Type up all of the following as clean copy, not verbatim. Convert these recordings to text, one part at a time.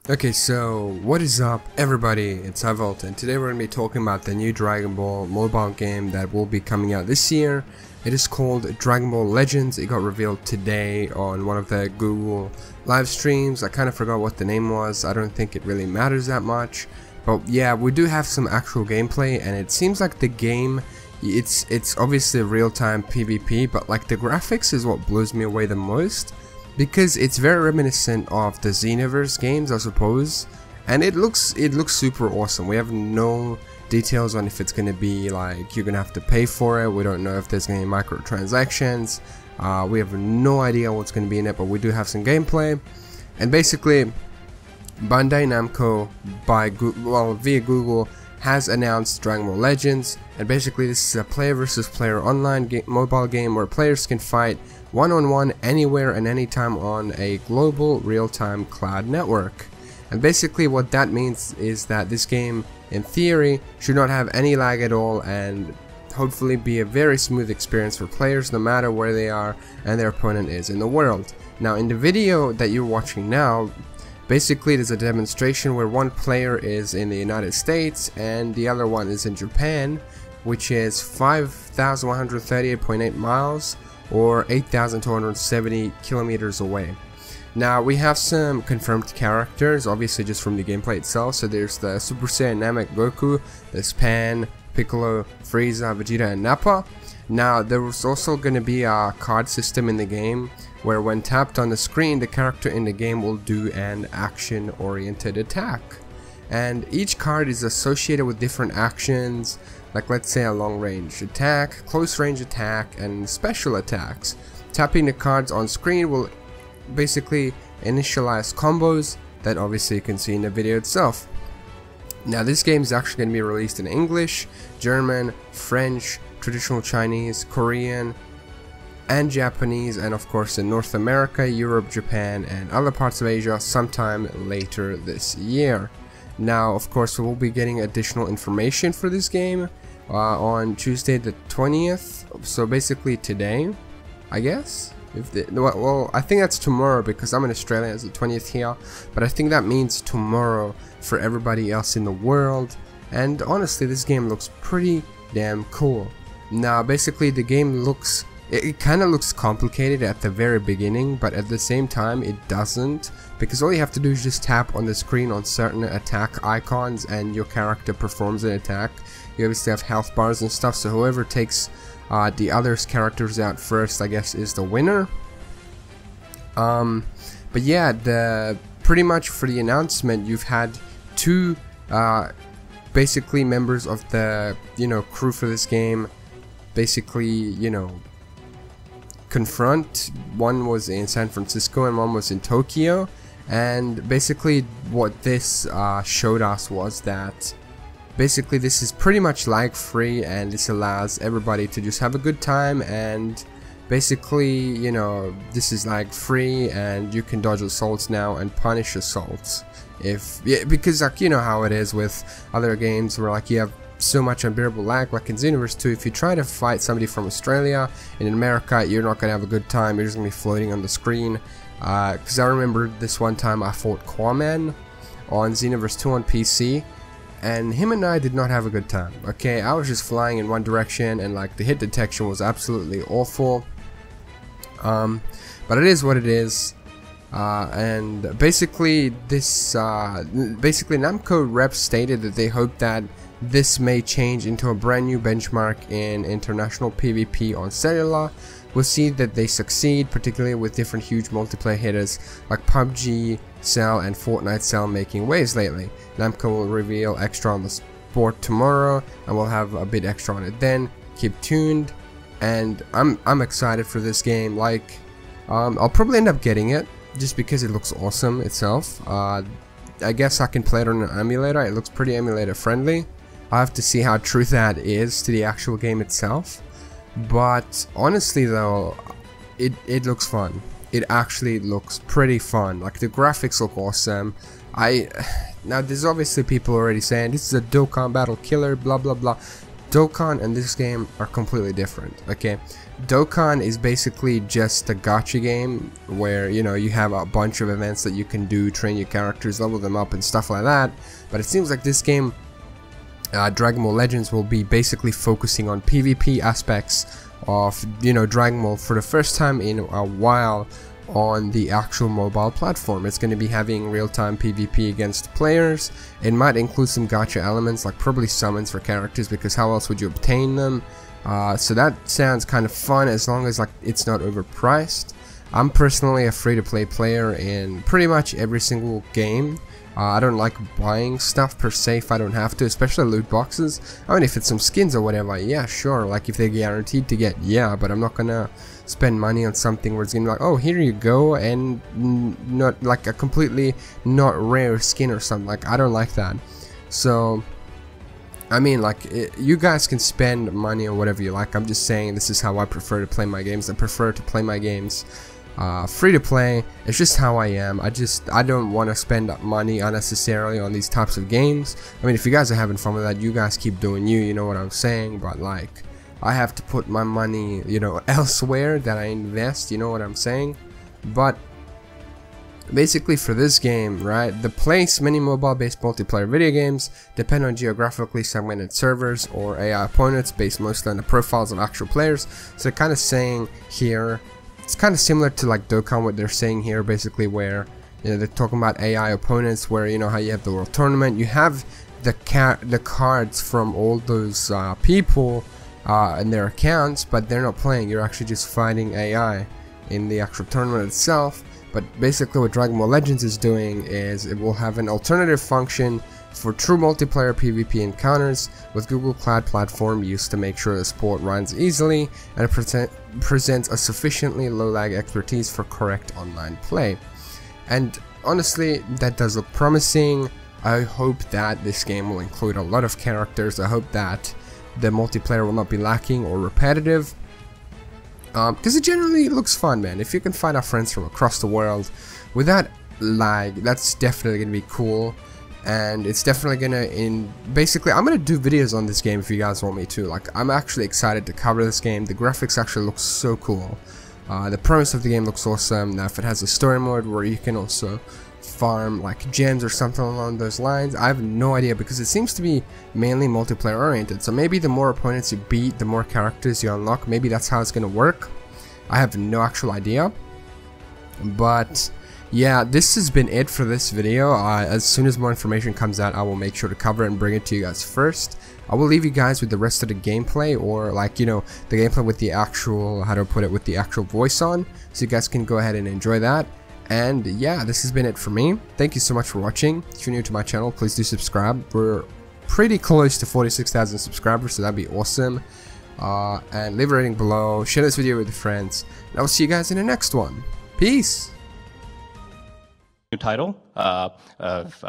Okay, so what is up everybody, it's Ivolt, and today we're going to be talking about the new Dragon Ball mobile game that will be coming out this year. It is called Dragon Ball Legends. It got revealed today on one of the Google live streams. I kind of forgot what the name was. I don't think it really matters that much. But yeah, we do have some actual gameplay, and it seems like the game, it's obviously real-time PvP, but like the graphics is what blows me away the most. Because it's very reminiscent of the Xenoverse games, I suppose, and it looks super awesome. We have no details on if it's gonna be like you're gonna have to pay for it. We don't know if there's gonna be microtransactions. We have no idea what's gonna be in it, but we do have some gameplay. And basically, Bandai Namco via Google has announced Dragon Ball Legends, and basically this is a player versus player online mobile game where players can fight one-on-one anywhere and anytime on a global real-time cloud network. And basically what that means is that this game, in theory, should not have any lag at all and hopefully be a very smooth experience for players no matter where they are and their opponent is in the world. Now in the video that you're watching now, basically there's a demonstration where one player is in the United States and the other one is in Japan, which is 5,138.8 miles or 8,270 kilometers away. Now we have some confirmed characters, obviously just from the gameplay itself. So there's the Super Saiyan Namek Goku, there's Pan, Piccolo, Frieza, Vegeta, and Nappa. Now there was also going to be a card system in the game where when tapped on the screen, the character in the game will do an action-oriented attack. And each card is associated with different actions, like let's say a long range attack, close range attack, and special attacks. Tapping the cards on screen will basically initialize combos that obviously you can see in the video itself. Now this game is actually going to be released in English, German, French, traditional Chinese, Korean, and Japanese, and of course in North America, Europe, Japan, and other parts of Asia sometime later this year. Now of course we will be getting additional information for this game on Tuesday the 20th, so basically today, I guess. Well, I think that's tomorrow because I'm in Australia as the 20th here, but I think that means tomorrow for everybody else in the world. And honestly, this game looks pretty damn cool. Now basically the game looks, it kind of looks complicated at the very beginning, but at the same time it doesn't, because all you have to do is just tap on the screen on certain attack icons and your character performs an attack. You obviously have health bars and stuff, so whoever takes the other's characters out first, I guess, is the winner. But yeah, pretty much for the announcement, you've had two basically members of the crew for this game basically confront. One was in San Francisco and one was in Tokyo, and basically what this showed us was that basically this is pretty much lag free, and this allows everybody to just have a good time, and basically this is lag free and you can dodge assaults now and punish assaults because like how it is with other games where like you have so much unbearable lag, like in Xenoverse 2. If you try to fight somebody from Australia in America, you're not gonna have a good time. You're just gonna be floating on the screen. Because I remember this one time I fought Quaman on Xenoverse 2 on PC, and him and I did not have a good time. Okay, I was just flying in one direction and like the hit detection was absolutely awful. But it is what it is. And basically this basically Namco reps stated that they hope that this may change into a brand new benchmark in international PvP on cellular. We'll see that they succeed, particularly with different huge multiplayer hitters like PUBG, Cell, and Fortnite Cell making waves lately. Namco will reveal extra on the sport tomorrow, and we'll have a bit extra on it then. Keep tuned, and I'm excited for this game. Like, I'll probably end up getting it just because it looks awesome itself. I guess I can play it on an emulator. It looks pretty emulator friendly. I have to see how true that is to the actual game itself. But honestly though, it looks fun. It actually looks pretty fun. Like the graphics look awesome. Now there's obviously people already saying this is a Dokkan Battle killer, blah blah blah. Dokkan and this game are completely different. Okay, Dokkan is basically just a gacha game where, you know, you have a bunch of events that you can do, train your characters, level them up and stuff like that. But it seems like this game, Dragon Ball Legends, will be basically focusing on PvP aspects of, you know, Dragon Ball for the first time in a while on the actual mobile platform. It's going to be having real-time PvP against players. It might include some gacha elements, like probably summons for characters, because how else would you obtain them? So that sounds kind of fun, as long as like it's not overpriced. I'm personally a free-to-play player in pretty much every single game. I don't like buying stuff per se if I don't have to, especially loot boxes. I mean, if it's some skins or whatever, yeah, sure, like if they're guaranteed to get, yeah, but I'm not gonna spend money on something where it's gonna be like, oh, here you go, and not like a completely not rare skin or something. Like, I don't like that. So I mean, like, you guys can spend money on whatever you like. I'm just saying this is how I prefer to play my games. I prefer to play my games free to play. It's just how I am. I don't want to spend money unnecessarily on these types of games. I mean, if you guys are having fun with that, you guys keep doing you know what I'm saying, but like, I have to put my money, you know, elsewhere that I invest, you know what I'm saying. But basically for this game, right, the place many mobile-based multiplayer video games depend on geographically segmented servers or AI opponents based mostly on the profiles of actual players. So kind of saying here, it's kind of similar to like Dokkan, what they're saying here, basically, where, you know, they're talking about AI opponents, where, you know, how you have the World Tournament, you have the cards from all those people in their accounts, but they're not playing. You're actually just fighting AI in the actual tournament itself. But basically what Dragon Ball Legends is doing is it will have an alternative function for true multiplayer PvP encounters with Google Cloud Platform used to make sure the sport runs easily and it presents a sufficiently low lag expertise for correct online play. And honestly, that does look promising. I hope that this game will include a lot of characters. I hope that the multiplayer will not be lacking or repetitive. Because it generally looks fun, man. If you can find our friends from across the world without lag, that's definitely going to be cool. And it's definitely going to, basically, I'm going to do videos on this game if you guys want me to. Like, I'm actually excited to cover this game. The graphics actually look so cool. The premise of the game looks awesome. Now, if it has a story mode where you can also farm like gems or something along those lines, I have no idea, because it seems to be mainly multiplayer oriented. So maybe the more opponents you beat, the more characters you unlock. Maybe that's how it's gonna work. I have no actual idea. But yeah, this has been it for this video. As soon as more information comes out, I will make sure to cover it and bring it to you guys first. I will leave you guys with the rest of the gameplay, or like, you know, the gameplay with the actual, how to put it, with the actual voice on, so you guys can go ahead and enjoy that. And yeah, this has been it for me. Thank you so much for watching. If you're new to my channel, please do subscribe. We're pretty close to 46,000 subscribers, so that'd be awesome. And leave a rating below, share this video with your friends, and I'll see you guys in the next one. Peace! New title of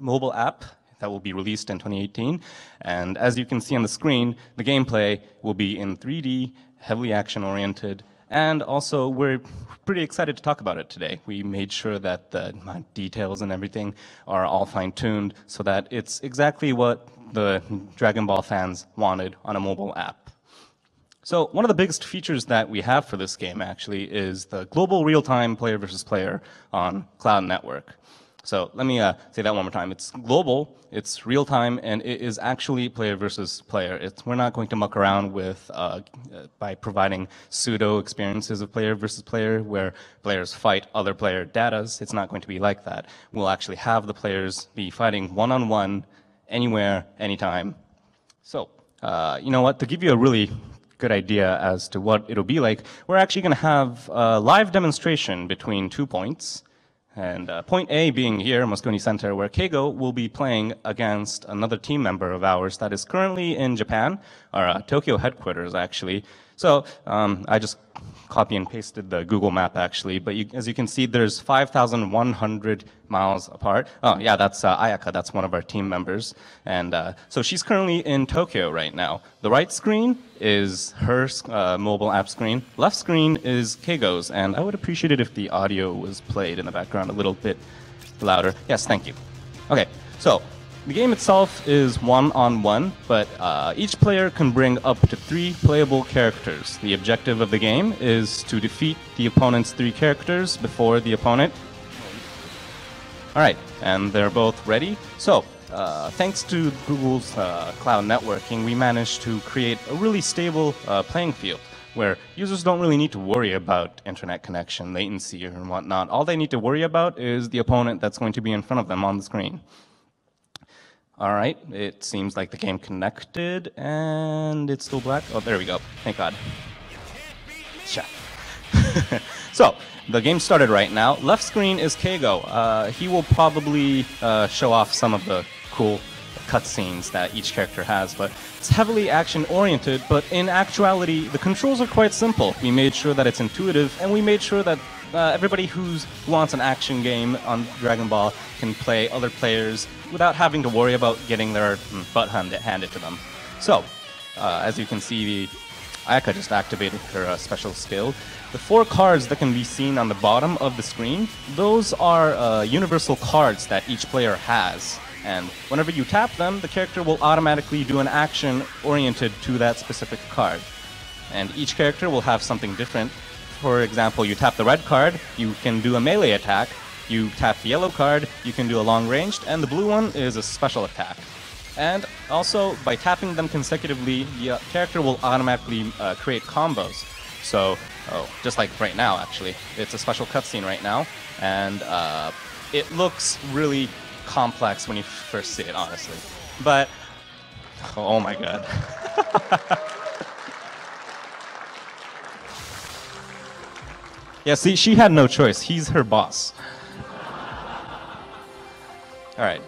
mobile app that will be released in 2018, and as you can see on the screen, the gameplay will be in 3D, heavily action-oriented, and also we're pretty excited to talk about it today. We made sure that the details and everything are all fine-tuned so that it's exactly what the Dragon Ball fans wanted on a mobile app. So one of the biggest features that we have for this game actually is the global real-time player versus player on Cloud Network. So let me say that one more time. It's global, it's real-time, and it is actually player versus player. We're not going to muck around with by providing pseudo experiences of player versus player where players fight other player datas. It's not going to be like that. We'll actually have the players be fighting one-on-one, anywhere, anytime. So, you know what, to give you a really good idea as to what it'll be like, we're actually going to have a live demonstration between 2 points. And point A being here, Moscone Center, where Keigo will be playing against another team member of ours that is currently in Japan, our Tokyo headquarters, actually. So I just copy and pasted the Google map, actually. But as you can see, there's 5,100 miles apart. Oh, yeah, that's Ayaka. That's one of our team members. And so she's currently in Tokyo right now. The right screen is her mobile app screen. Left screen is Keigo's. And I would appreciate it if the audio was played in the background a little bit louder. Yes, thank you. Okay, so The game itself is one-on-one, but each player can bring up to 3 playable characters. The objective of the game is to defeat the opponent's 3 characters before the opponent. Alright, and they're both ready. So, thanks to Google's cloud networking, we managed to create a really stable playing field where users don't really need to worry about internet connection, latency, and whatnot. All they need to worry about is the opponent that's going to be in front of them on the screen. All right, it seems like the game connected, and it's still black. Oh, there we go. Thank God. Check. So, the game started right now. Left screen is Keigo. He will probably show off some of the cool cutscenes that each character has, but it's heavily action-oriented, but in actuality, the controls are quite simple. We made sure that it's intuitive, and we made sure that everybody who wants an action game on Dragon Ball can play other players without having to worry about getting their butt handed to them. So, as you can see, Ayaka just activated her special skill. The 4 cards that can be seen on the bottom of the screen, those are universal cards that each player has. And whenever you tap them, the character will automatically do an action oriented to that specific card. And each character will have something different. For example, you tap the red card, you can do a melee attack. You tap the yellow card, you can do a long ranged, and the blue one is a special attack. And also, by tapping them consecutively, the character will automatically create combos. So, just like right now, actually. It's a special cutscene right now, and it looks really complex when you first see it, honestly. But, oh my god. Yeah, see, she had no choice. He's her boss. All right.